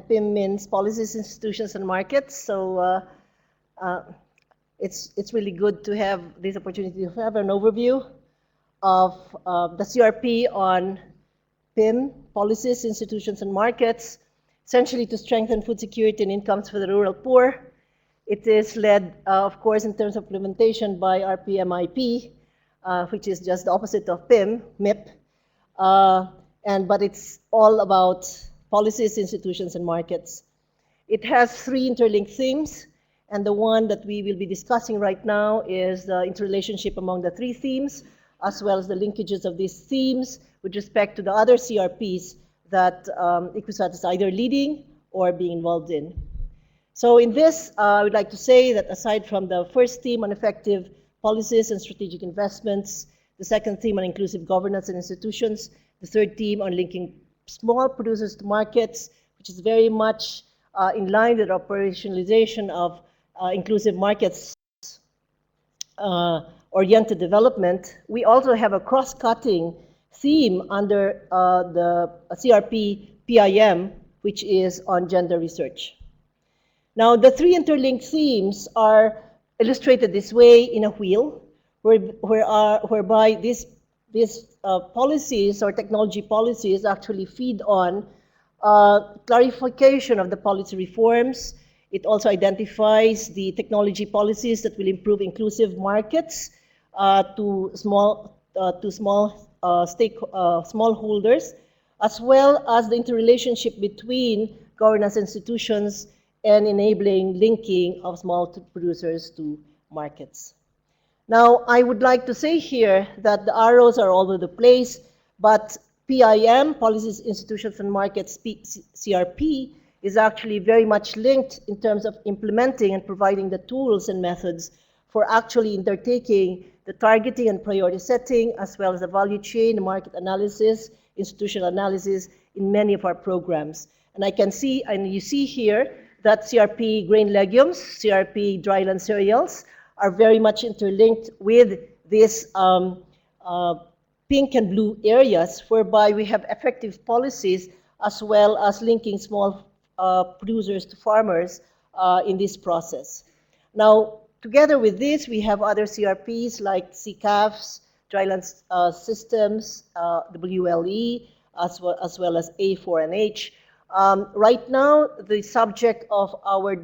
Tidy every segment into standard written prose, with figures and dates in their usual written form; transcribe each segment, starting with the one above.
PIM means policies, institutions, and markets. So it's really good to have this opportunity to have an overview of the CRP on PIM, policies, institutions, and markets, essentially to strengthen food security and incomes for the rural poor. It is led, of course, in terms of implementation by RPMIP, which is just the opposite of PIM, MIP. But it's all about policies, institutions, and markets. It has three interlinked themes, and the one that we will be discussing right now is the interrelationship among the three themes, as well as the linkages of these themes with respect to the other CRPs that ICRISAT is either leading or being involved in. So in this, I would like to say that aside from the first theme on effective policies and strategic investments, the second theme on inclusive governance and institutions, the third theme on linking small producers to markets, which is very much in line with operationalization of inclusive markets oriented development, we also have a cross-cutting theme under the CRP PIM, which is on gender research. Now, the three interlinked themes are illustrated this way in a wheel, whereby these policies or technology policies actually feed on clarification of the policy reforms. It also identifies the technology policies that will improve inclusive markets to smallholders, as well as the interrelationship between governance institutions and enabling linking of small producers to markets. Now, I would like to say here that the arrows are all over the place, but PIM, Policies, Institutions, and Markets, CRP, is actually very much linked in terms of implementing and providing the tools and methods for actually undertaking the targeting and priority setting, as well as the value chain, market analysis, institutional analysis in many of our programs. And I can see, and you see here, that CRP grain legumes, CRP dryland cereals are very much interlinked with these pink and blue areas, whereby we have effective policies as well as linking small producers to farmers in this process. Now, together with this, we have other CRPs like CCAFs, dryland systems, WLE, as well as A4NH. Right now, the subject of our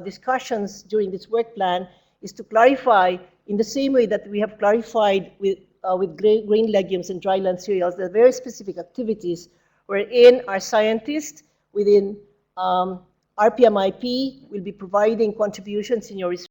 discussions during this work plan is to clarify, in the same way that we have clarified with grain legumes and dryland cereals, the very specific activities wherein our scientists within RPMIP will be providing contributions in your research.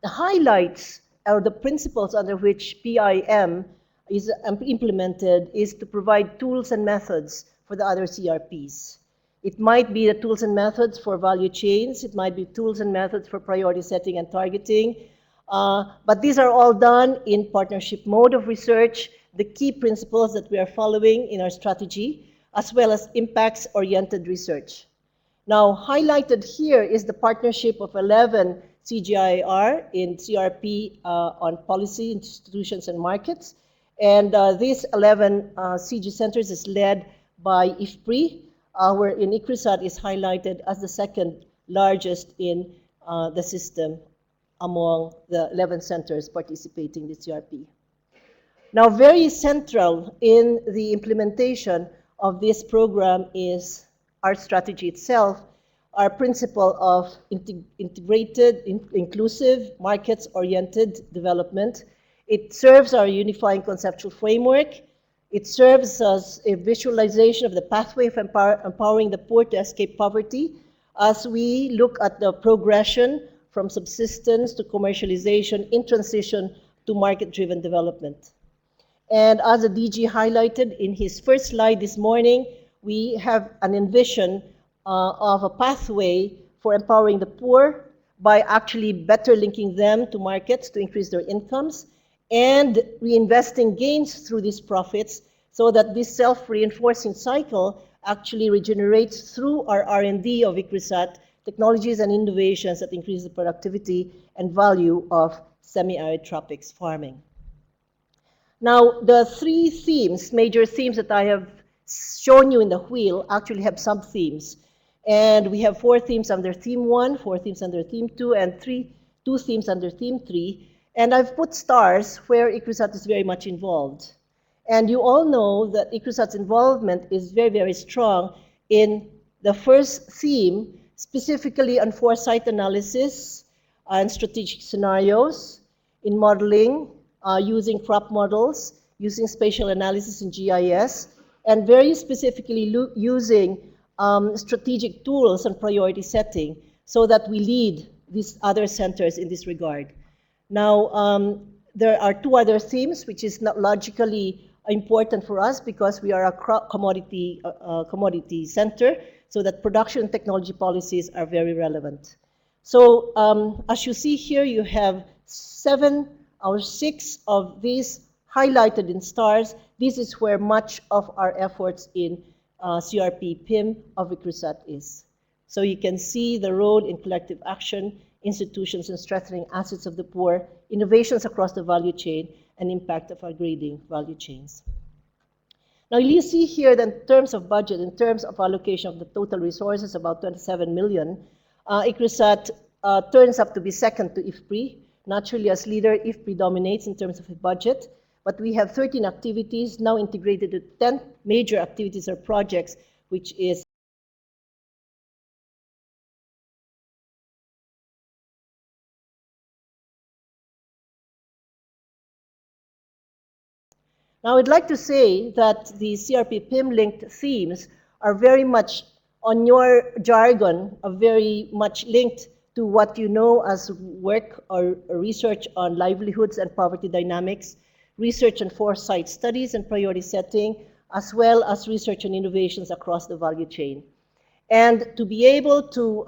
The highlights or the principles under which PIM is implemented is to provide tools and methods for the other CRPs. It might be the tools and methods for value chains. It might be tools and methods for priority setting and targeting. But these are all done in partnership mode of research, the key principles that we are following in our strategy, as well as impacts-oriented research. Now, highlighted here is the partnership of 11 CGIAR in CRP on policy, institutions, and markets. And these 11 CG centers is led by IFPRI, wherein ICRISAT is highlighted as the second largest in the system among the 11 centers participating in the CRP. Now, very central in the implementation of this program is our strategy itself, our principle of integrated, inclusive, markets-oriented development. It serves our unifying conceptual framework. It serves as a visualization of the pathway of empowering the poor to escape poverty as we look at the progression from subsistence to commercialization in transition to market-driven development. And as the DG highlighted in his first slide this morning, we have an envision of a pathway for empowering the poor by actually better linking them to markets to increase their incomes and reinvesting gains through these profits so that this self-reinforcing cycle actually regenerates through our R&D of ICRISAT technologies and innovations that increase the productivity and value of semi-arid tropics farming. Now, the three themes, major themes that I have shown you in the wheel actually have sub-themes. And we have 4 themes under Theme 1, 4 themes under Theme 2, and 2 themes under Theme 3. And I've put stars where ICRISAT is very much involved. And you all know that ICRISAT's involvement is very, very strong in the first theme, specifically on foresight analysis and strategic scenarios, in modeling, using crop models, using spatial analysis in GIS, and very specifically using strategic tools and priority setting so that we lead these other centers in this regard. Now, there are 2 other themes which is not logically important for us because we are a commodity center, so that production and technology policies are very relevant. So as you see here, you have 7 or 6 of these highlighted in stars. This is where much of our efforts in CRP PIM of ICRISAT is. So you can see the role in collective action, institutions and strengthening assets of the poor, innovations across the value chain, and impact of upgrading value chains. Now you see here that in terms of budget, in terms of allocation of the total resources, about 27 million, ICRISAT turns up to be second to IFPRI. Naturally, as leader, IFPRI dominates in terms of the budget, but we have 13 activities now integrated to 10 major activities or projects, which is Now, I'd like to say that the CRP PIM-linked themes are very much, on your jargon, are very much linked to what you know as work or research on livelihoods and poverty dynamics, research and foresight studies and priority setting, as well as research and innovations across the value chain. And to be able to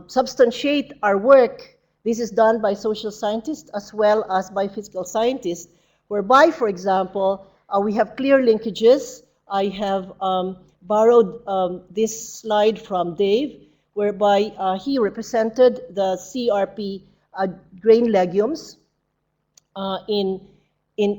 substantiate our work, this is done by social scientists as well as by physical scientists, whereby, for example, we have clear linkages. I have borrowed this slide from Dave, whereby he represented the CRP grain legumes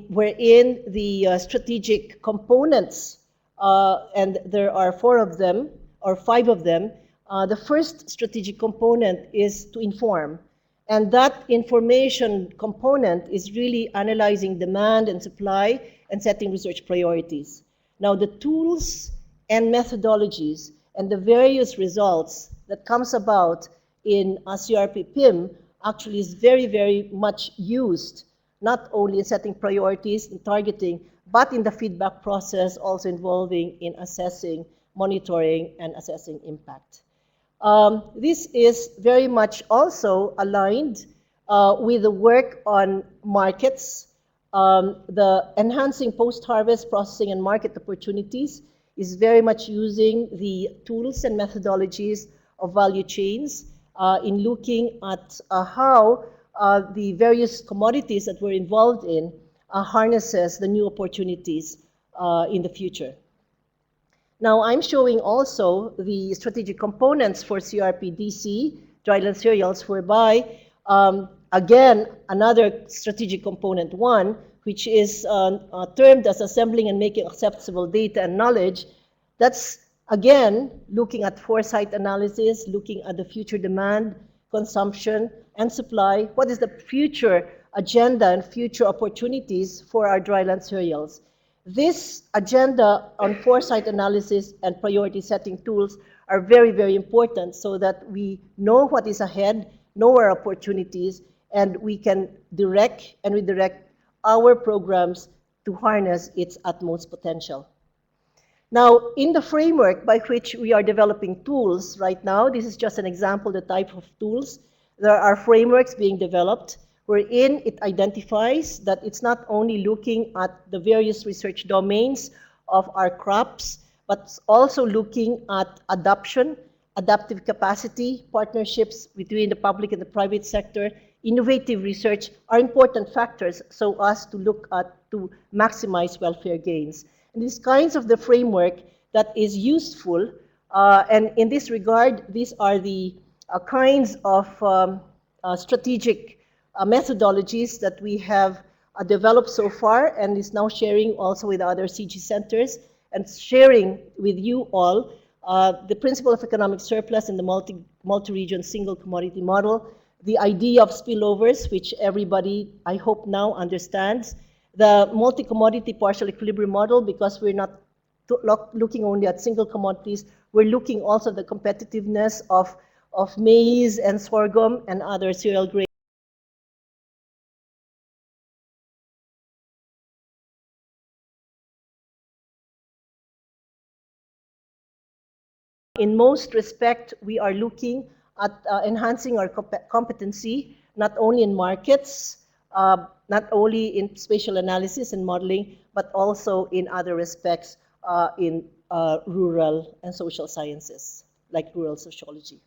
wherein the strategic components, and there are 4 of them, or 5 of them. The first strategic component is to inform. And that information component is really analyzing demand and supply and setting research priorities. Now, the tools and methodologies and the various results that comes about in CRP PIM actually is very, very much used, not only in setting priorities and targeting, but in the feedback process, also involving in assessing, monitoring, and assessing impact. This is very much also aligned with the work on markets. The enhancing post-harvest processing and market opportunities is very much using the tools and methodologies of value chains in looking at how the various commodities that we're involved in harnesses the new opportunities in the future. Now, I'm showing also the strategic components for CRP DC, dryland cereals, whereby, again, another strategic component 1, which is termed as assembling and making acceptable data and knowledge. That's, again, looking at foresight analysis, looking at the future demand, consumption, and supply. What is the future agenda and future opportunities for our dryland cereals? This agenda on foresight analysis and priority setting tools are very, very important so that we know what is ahead, know our opportunities, and we can direct and redirect our programs to harness its utmost potential. Now, in the framework by which we are developing tools right now, this is just an example of the type of tools. There are frameworks being developed wherein it identifies that it's not only looking at the various research domains of our crops, but also looking at adoption, adaptive capacity, partnerships between the public and the private sector, innovative research are important factors so as to look at to maximize welfare gains. And these kinds of the framework that is useful And in this regard, these are the kinds of strategic methodologies that we have developed so far and is now sharing also with other CG centers and sharing with you all the principle of economic surplus in the multi-region single commodity model, the idea of spillovers, which everybody, I hope now understands, the multi-commodity partial equilibrium model, because we're not looking only at single commodities, we're looking also at the competitiveness of maize and sorghum and other cereal grains. In most respect, we are looking at enhancing our competency, not only in markets, not only in spatial analysis and modeling, but also in other respects in rural and social sciences, like rural sociology.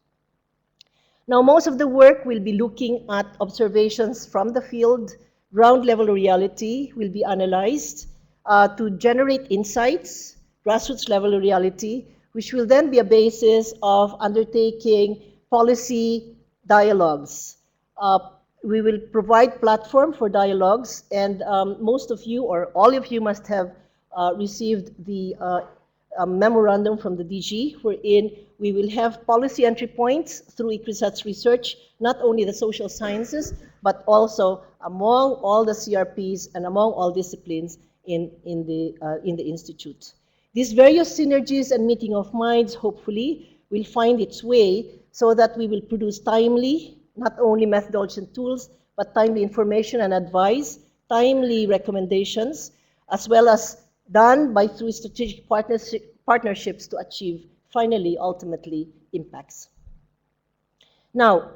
Now, most of the work will be looking at observations from the field. Ground level reality will be analyzed to generate insights, grassroots level reality, which will then be a basis of undertaking policy dialogues. We will provide platform for dialogues, and most of you, or all of you, must have received the memorandum from the DG, wherein we will have policy entry points through ICRISAT's research, not only the social sciences, but also among all the CRPs and among all disciplines in the Institute. These various synergies and meeting of minds, hopefully, will find its way so that we will produce timely, not only methodologies and tools, but timely information and advice, timely recommendations, as well as done by through strategic partnerships to achieve, finally, ultimately, impacts. Now,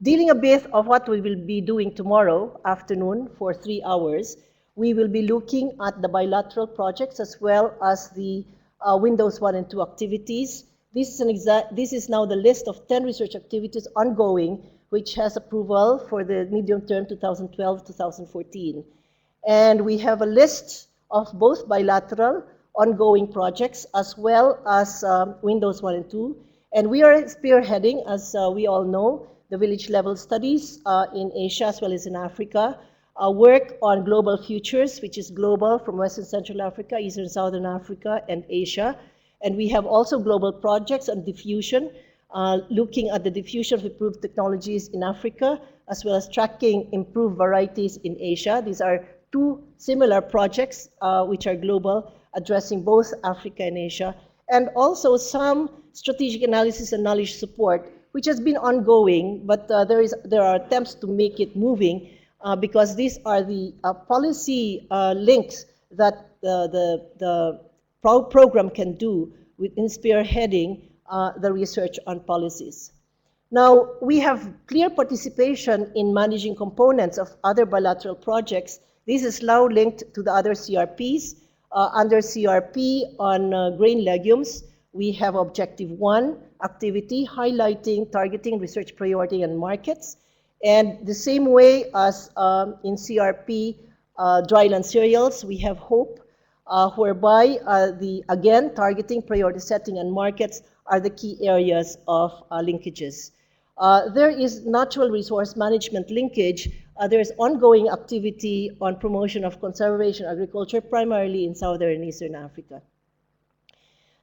dealing a bit of what we will be doing tomorrow afternoon for 3 hours, we will be looking at the bilateral projects as well as the Windows 1 and 2 activities. This is now the list of 10 research activities ongoing, which has approval for the medium term 2012-2014. And we have a list of both bilateral ongoing projects as well as Windows 1 and 2. And we are spearheading, as we all know, the village level studies in Asia as well as in Africa, work on global futures, which is global from West and Central Africa, Eastern Southern Africa, and Asia. And we have also global projects on diffusion, looking at the diffusion of improved technologies in Africa, as well as tracking improved varieties in Asia. These are two similar projects which are global, addressing both Africa and Asia, and also some strategic analysis and knowledge support, which has been ongoing, but there are attempts to make it moving because these are the policy links that the program can do in spearheading the research on policies. Now, we have clear participation in managing components of other bilateral projects. This is now linked to the other CRPs. Under CRP on grain legumes, we have Objective 1 activity highlighting targeting, research priority, and markets. And the same way as in CRP dryland cereals, we have HOPE, whereby again, targeting, priority setting, and markets are the key areas of linkages. There is natural resource management linkage. There is ongoing activity on promotion of conservation agriculture, primarily in Southern and Eastern Africa.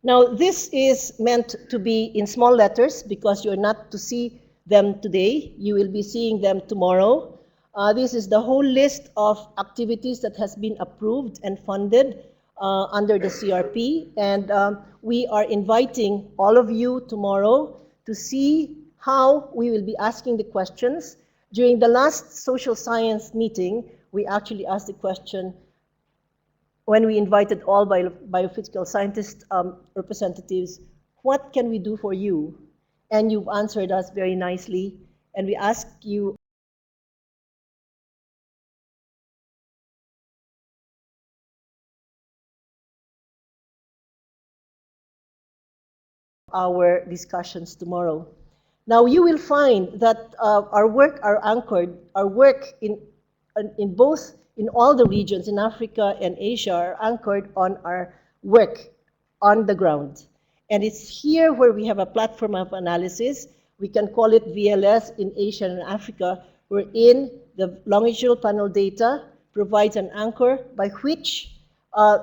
Now, this is meant to be in small letters because you're not to see them today. You will be seeing them tomorrow. This is the whole list of activities that has been approved and funded under the CRP. And we are inviting all of you tomorrow to see how we will be asking the questions. During the last social science meeting, we actually asked the question when we invited all biophysical scientist representatives, what can we do for you? And you've answered us very nicely. And we ask you our discussions tomorrow. Now, you will find that our work in all the regions in Africa and Asia are anchored on our work on the ground. And it's here where we have a platform of analysis. We can call it VLS in Asia and Africa, wherein the longitudinal panel data provides an anchor by which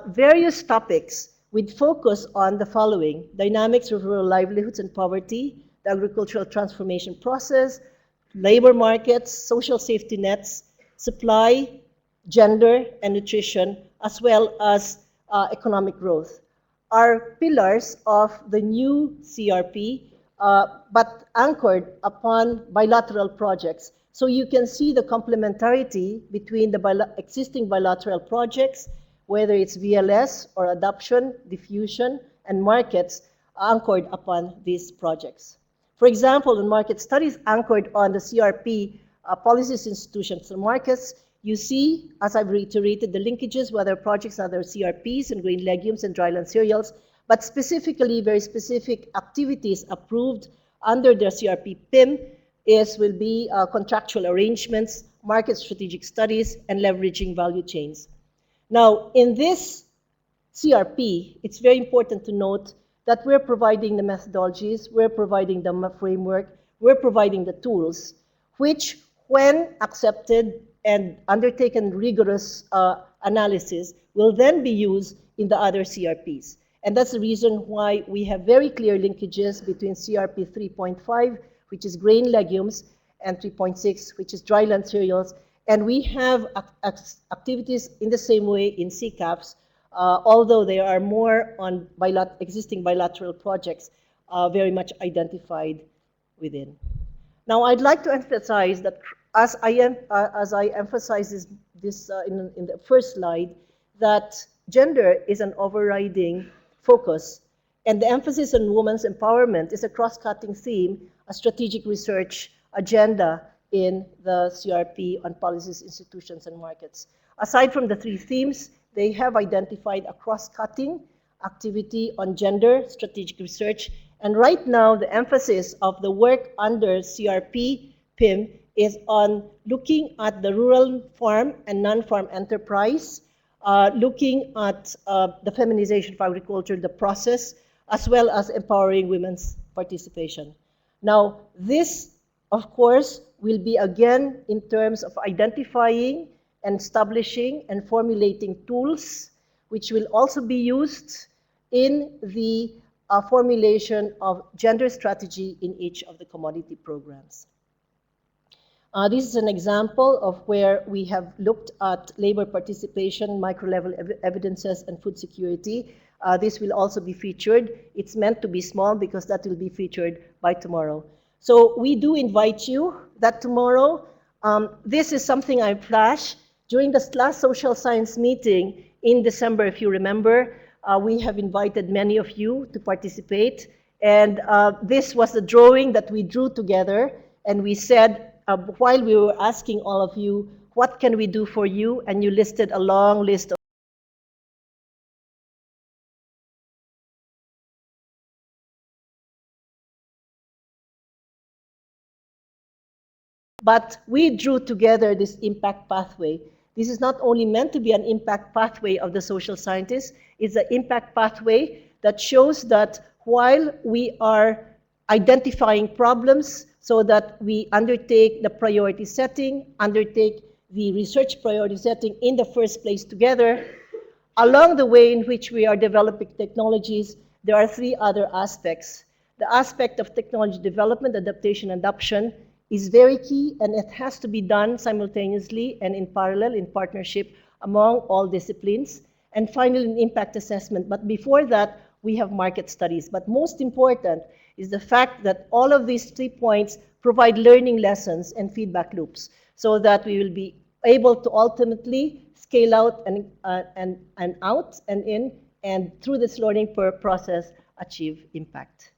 various topics with focus on the following: dynamics of rural livelihoods and poverty, the agricultural transformation process, labor markets, social safety nets, supply, gender, and nutrition, as well as economic growth, are pillars of the new CRP, but anchored upon bilateral projects. So you can see the complementarity between the existing bilateral projects, whether it's VLS or adoption, diffusion, and markets anchored upon these projects. For example, in market studies anchored on the CRP policies, institutions, and markets, you see, as I've reiterated, the linkages, whether projects are other CRPs and grain legumes and dryland cereals, but specifically, very specific activities approved under the CRP PIM will be contractual arrangements, market strategic studies, and leveraging value chains. Now, in this CRP, it's very important to note that we're providing the methodologies, we're providing the framework, we're providing the tools, which, when accepted and undertaken rigorous analysis, will then be used in the other CRPs. And that's the reason why we have very clear linkages between CRP 3.5, which is grain legumes, and 3.6, which is dryland cereals. And we have activities in the same way in CCAPs, although they are more on existing bilateral projects, very much identified within. Now, I'd like to emphasize that, as I emphasized this in the first slide, that gender is an overriding focus, and the emphasis on women's empowerment is a cross-cutting theme, a strategic research agenda in the CRP on policies, institutions, and markets. Aside from the three themes, they have identified a cross-cutting activity on gender, strategic research, and right now the emphasis of the work under CRP PIM is on looking at the rural farm and non-farm enterprise, looking at the feminization of agriculture, the process, as well as empowering women's participation. Now, this, of course, will be again in terms of identifying and establishing and formulating tools, which will also be used in the formulation of gender strategy in each of the commodity programs. This is an example of where we have looked at labor participation, micro-level evidences, and food security. This will also be featured. It's meant to be small because that will be featured by tomorrow. So we do invite you that tomorrow, this is something I flashed during the last social science meeting in December, if you remember. We have invited many of you to participate, and this was the drawing that we drew together, and we said, while we were asking all of you, what can we do for you? And you listed a long list of but we drew together this impact pathway. This is not only meant to be an impact pathway of the social scientists, it's an impact pathway that shows that while we are identifying problems so that we undertake the priority setting, undertake the research priority setting in the first place together, along the way in which we are developing technologies, there are three other aspects. The aspect of technology development, adaptation, adoption is very key, and it has to be done simultaneously and in parallel, in partnership among all disciplines. And finally, an impact assessment. But before that, we have market studies. But most important is the fact that all of these 3 points provide learning lessons and feedback loops so that we will be able to ultimately scale out and out and in, and through this learning process, achieve impact.